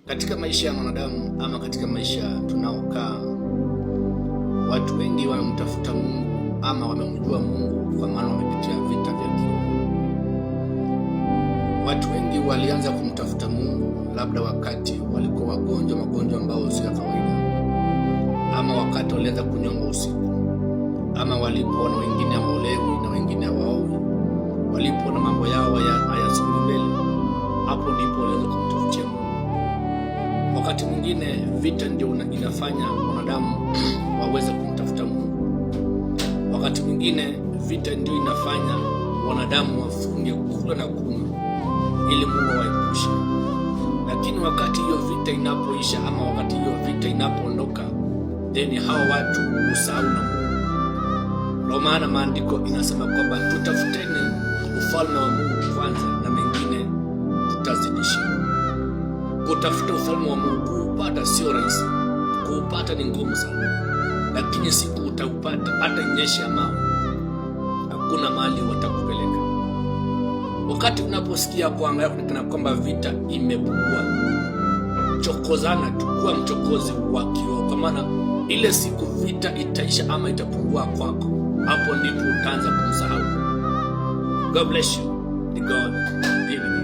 Katika maisha ya mwanadamu ama katika maisha tunaokaa, watu wengi wanamtafuta Mungu ama wamemjua Mungu kwa maana wamepitia vita vya kiroho. Watu wengi walianza kumtafuta Mungu labda wakati walikuwa wagonjwa, magonjwa ambayo si ya kawaida, ama wakati walianza kunyonga usiku, ama walipoona wengine hawaolewi na wengine hawaowi, walipoona mambo yao hayasongi mbele, hapo ndipo walianza kumtafutia Mungu. Wakati mwingine vita ndio inafanya wanadamu waweze kumtafuta Mungu. Wakati mwingine vita ndio inafanya wanadamu wafunge kula na kunywa ili Mungu awaepushe. Lakini wakati hiyo vita inapoisha ama wakati hiyo vita inapoondoka, then hao watu husahau na Mungu. Ndio maana maandiko inasema kwamba tutafuteni ufalme wa Mungu kwanza na mengine tutazidishiwa. Kutafuta ufalme wa Mungu kuupata sio rahisi. Kuupata ni ngumu sana. Lakini siku utaupata, hata inyeshe mawe, hakuna mahali watakupeleka. Wakati unaposikia kuangalia kwamba vita imepungua, chokozana tu, kuwa mchokozi wa kiroho, kwa maana ile siku vita itaisha ama itapungua kwako, hapo ndipo utaanza kumsahau. God bless you. The God be with you.